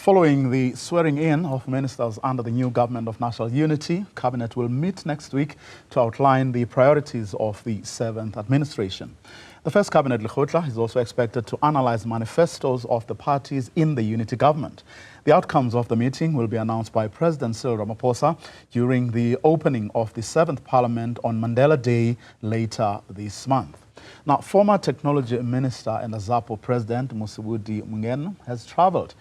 Following the swearing-in of ministers under the new government of national unity, Cabinet will meet next week to outline the priorities of the 7th administration. The first Cabinet lekgotla is also expected to analyze manifestos of the parties in the unity government. The outcomes of the meeting will be announced by President Cyril Ramaphosa during the opening of the 7th Parliament on Mandela Day later this month. Now, former Technology Minister and Azapo President Mosibudi Mangena has traveled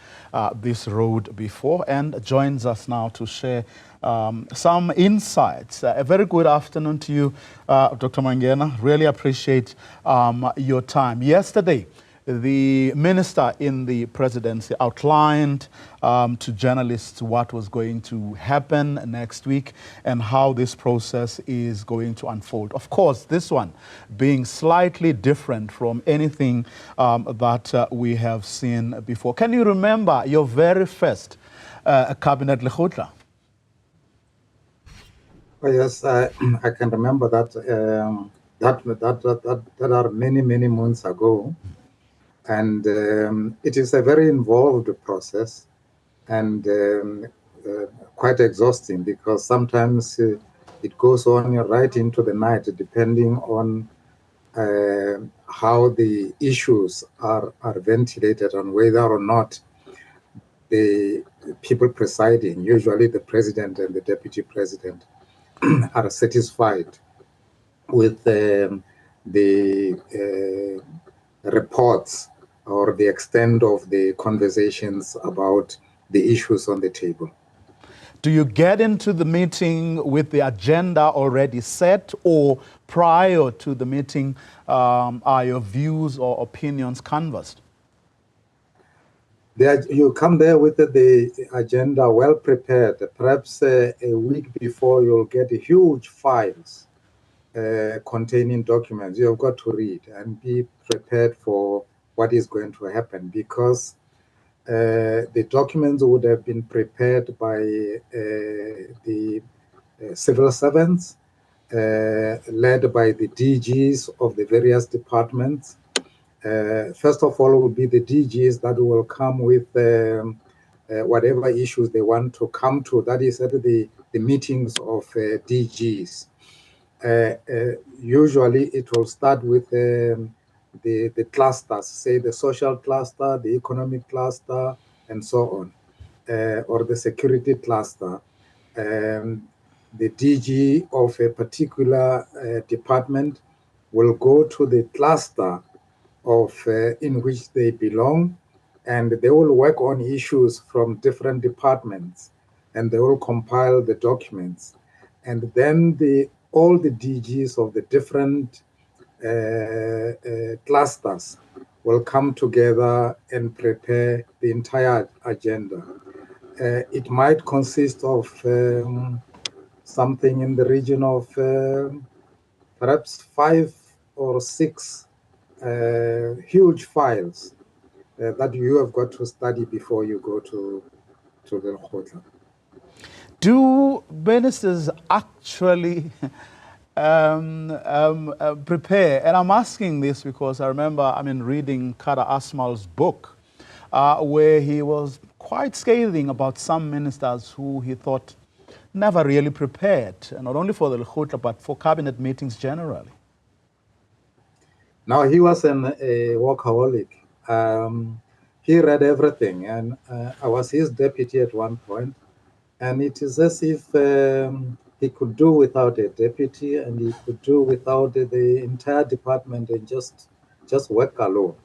this road before and joins us now to share some insights. A very good afternoon to you, Dr. Mangena. Really appreciate your time. Yesterday, the minister in the presidency outlined to journalists what was going to happen next week and how this process is going to unfold. Of course, this one being slightly different from anything that we have seen before. Can you remember your very first Cabinet lekgotla? Oh, yes, I can remember that. That are many months ago. And it is a very involved process and quite exhausting, because sometimes it goes on right into the night, depending on how the issues are ventilated and whether or not the people presiding, usually the president and the deputy president, are satisfied with the reports or the extent of the conversations about the issues on the table. Do you get into the meeting with the agenda already set, or prior to the meeting are your views or opinions canvassed? You come there with the agenda well prepared. Perhaps a week before, you'll get huge files containing documents you've got to read and be prepared for what is going to happen, because the documents would have been prepared by the civil servants, led by the DGs of the various departments. First of all, will be the DGs that will come with whatever issues they want to come to. That is at the meetings of DGs. Usually it will start with the clusters, say the social cluster, the economic cluster, and so on, or the security cluster. The DG of a particular department will go to the cluster of in which they belong, and they will work on issues from different departments, and they will compile the documents. And then all the DGs of the different clusters will come together and prepare the entire agenda. It might consist of something in the region of perhaps 5 or 6 huge files that you have got to study before you go to the lekgotla. Do ministers actually prepare? And I'm asking this because I remember, reading Kara Asmal's book, where he was quite scathing about some ministers who he thought never really prepared, not only for the lekgotla, but for cabinet meetings generally. Now, he was a workaholic. He read everything, and I was his deputy at one point, and it is as if he could do without a deputy, and he could do without the entire department and just work alone.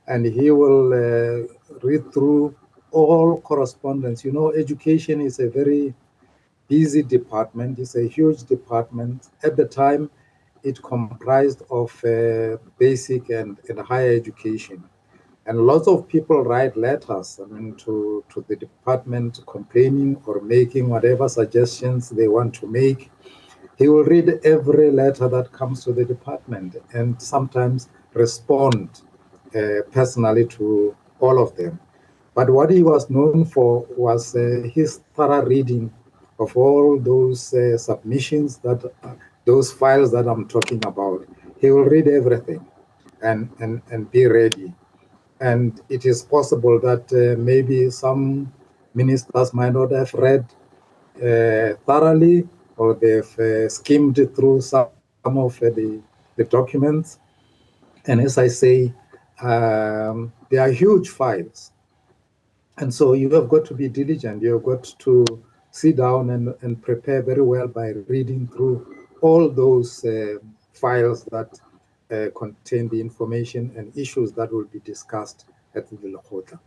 And he will read through all correspondence. You know, education is a very busy department. It's a huge department. At the time, it comprised of basic and higher education. And lots of people write letters, to the department, complaining or making whatever suggestions they want to make. He will read every letter that comes to the department and sometimes respond personally to all of them. But what he was known for was his thorough reading of all those submissions, those files that I'm talking about. He will read everything and be ready. And it is possible that maybe some ministers might not have read thoroughly, or they've skimmed through some of the documents. And as I say, they are huge files. And so you have got to be diligent. You have got to sit down and prepare very well by reading through all those files that contain the information and issues that will be discussed at the lekgotla.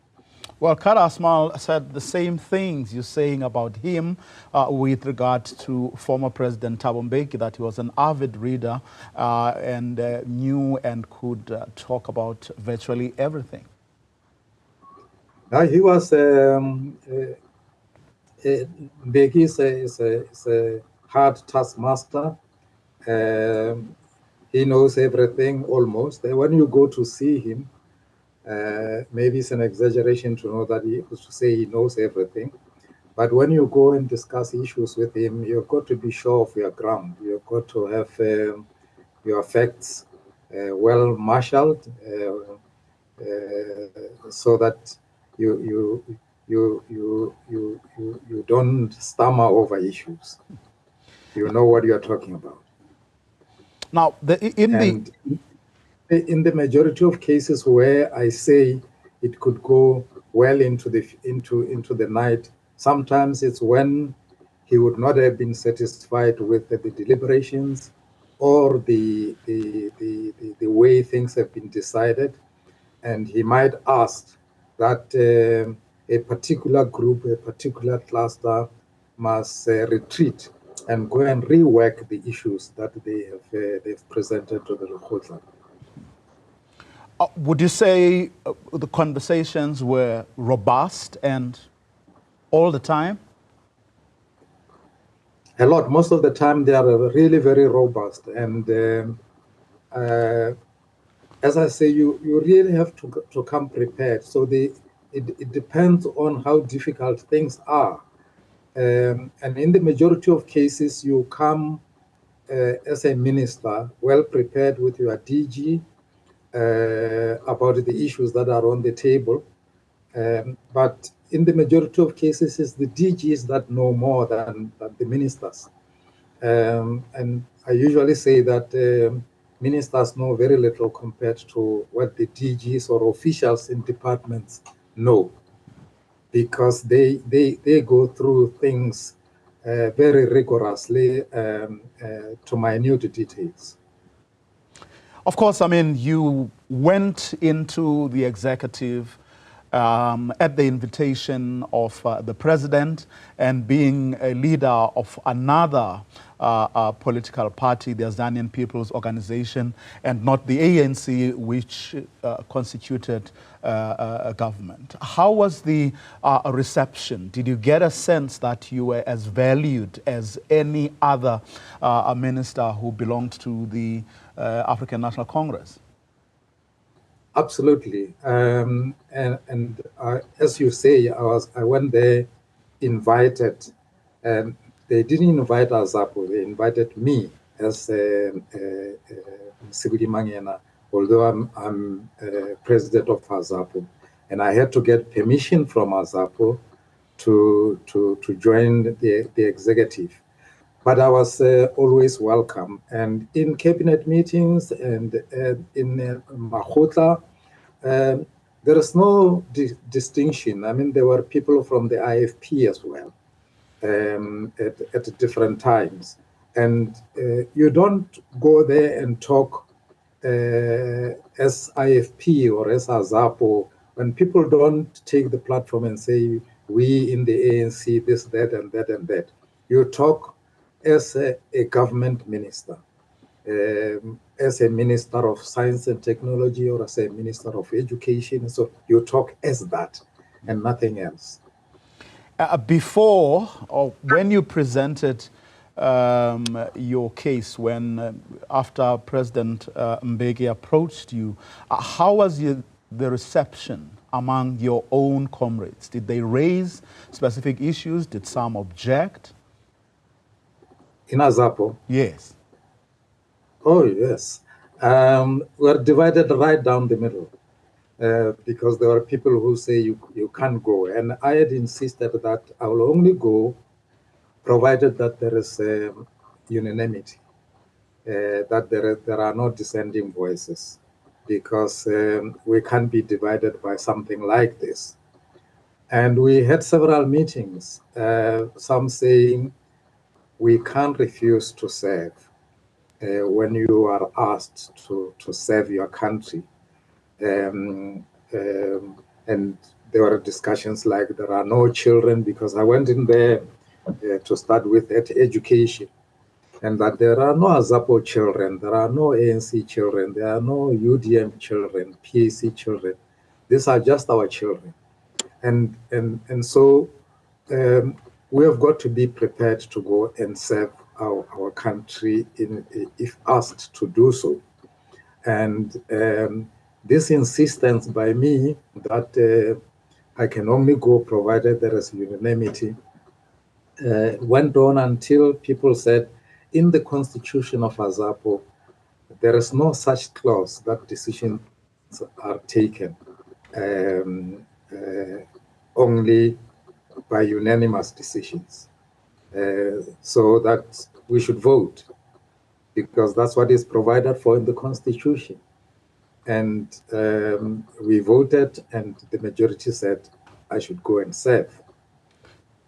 Well, Kara Asmal said the same things you're saying about him with regard to former President Thabo Mbeki, that he was an avid reader and knew and could talk about virtually everything. He was, Mbeki is a hard taskmaster. He knows everything almost. When you go to see him, maybe it's an exaggeration to know that to say he knows everything. But when you go and discuss issues with him, you've got to be sure of your ground. You've got to have your facts well marshaled, so that you don't stammer over issues. You know what you're talking about. Now, in the majority of cases where I say it could go well into the night, sometimes it's when he would not have been satisfied with the deliberations or the way things have been decided, and he might ask that a particular group, a particular cluster must retreat and go and rework the issues that they've presented to the lekgotla. Would you say the conversations were robust and all the time? A lot. Most of the time, they are really very robust. And as I say, you really have to come prepared. So it depends on how difficult things are. And in the majority of cases, you come as a minister, well prepared with your DG, about the issues that are on the table. But in the majority of cases, it's the DGs that know more than the ministers. And I usually say that ministers know very little compared to what the DGs or officials in departments know, because they go through things very rigorously to minute details. Of course, I mean, you went into the executive at the invitation of the president, and being a leader of another political party, the Azanian People's Organization, and not the ANC, which constituted a government. How was the reception? Did you get a sense that you were as valued as any other minister who belonged to the African National Congress? Absolutely, and as you say, I went there invited, and they didn't invite Azapo. They invited me as Mosibudi Mangena, although I'm president of Azapo, and I had to get permission from Azapo to join the executive. But I was always welcome. And in cabinet meetings and in lekgotla, there is no distinction. I mean, there were people from the IFP as well at different times. And you don't go there and talk as IFP or as Azapo when people don't take the platform and say, we in the ANC, this, that, and that, and that. You talk as a government minister, as a minister of science and technology, or as a minister of education. So you talk as that and nothing else. Before, or when you presented your case, after President Mbeki approached you, how was the reception among your own comrades? Did they raise specific issues? Did some object? In Azapo? Yes. Oh, yes. We're divided right down the middle. because there are people who say you can't go. And I had insisted that I will only go provided that there is unanimity, that there are no dissenting voices, because we can't be divided by something like this. And we had several meetings, some saying we can't refuse to serve when you are asked to serve your country. And there were discussions like there are no children, because I went in there to start with at education, and that there are no Azapo children, there are no ANC children, there are no UDM children, PAC children. These are just our children. And so we have got to be prepared to go and serve our country if asked to do so. And this insistence by me that I can only go provided there is unanimity went on until people said, in the constitution of Azapo, there is no such clause that decisions are taken only by unanimous decisions. So that we should vote, because that's what is provided for in the constitution. And we voted, and the majority said I should go and serve.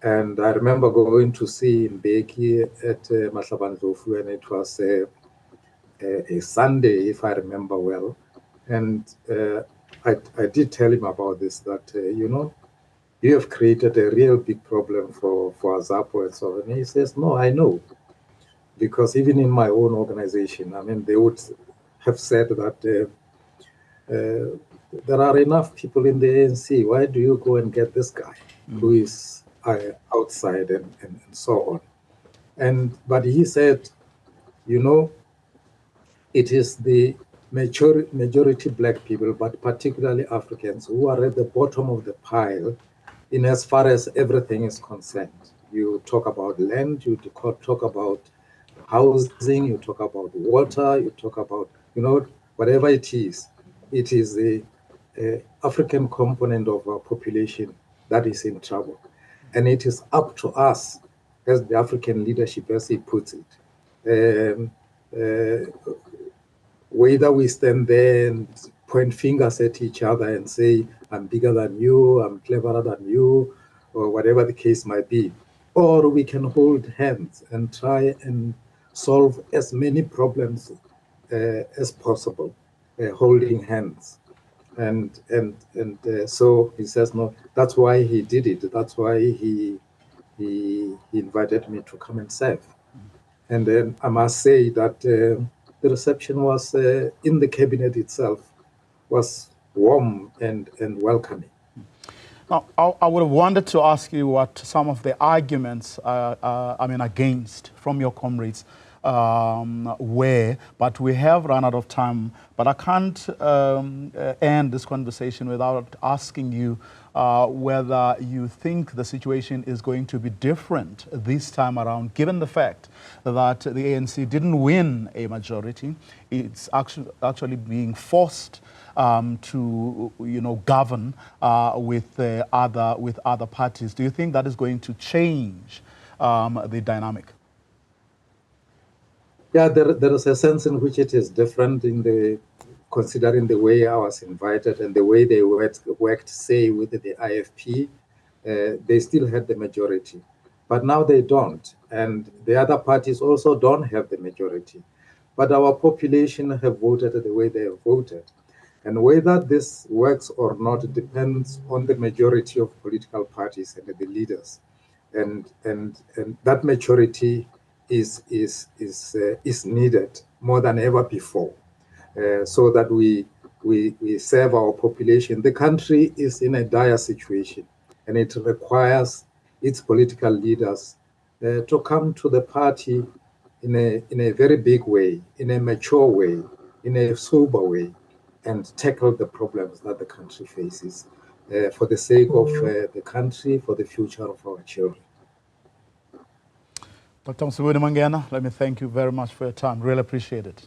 And I remember going to see Mbeki at Mahlabandlovu, and it was a Sunday, if I remember well. And I did tell him about this, that, you know, you have created a real big problem for Azapo and so on. And he says, no, I know. Because even in my own organization, I mean, they would have said that there are enough people in the ANC. Why do you go and get this guy who is outside and so on? But he said, you know, it is the majority black people, but particularly Africans, who are at the bottom of the pile in as far as everything is concerned. You talk about land, you talk about housing, you talk about water, you talk about, you know, whatever it is the African component of our population that is in trouble. And it is up to us, as the African leadership, as he puts it, whether we stand there and point fingers at each other and say, I'm bigger than you, I'm cleverer than you, or whatever the case might be, or we can hold hands and try and solve as many problems as possible, holding hands. And so he says, no, that's why he did it. That's why he invited me to come and serve. And then I must say that the reception was in the cabinet itself was warm and welcoming. Now, I would have wanted to ask you what some of the arguments, against from your comrades were, but we have run out of time. But I can't end this conversation without asking you whether you think the situation is going to be different this time around, given the fact that the ANC didn't win a majority. It's actually being forced to, govern with other parties. Do you think that is going to change the dynamic? Yeah, there is a sense in which it is different considering the way I was invited and the way they worked, say, with the IFP. They still had the majority, but now they don't. And the other parties also don't have the majority. But our population have voted the way they have voted. And whether this works or not depends on the majority of political parties and the leaders. And that majority is needed more than ever before, so that we serve our population. The country is in a dire situation, and it requires its political leaders to come to the party in a very big way, in a mature way, in a sober way, and tackle the problems that the country faces for the sake of the country, for the future of our children. Dr. Mosibudi Mangena, let me thank you very much for your time. Really appreciate it.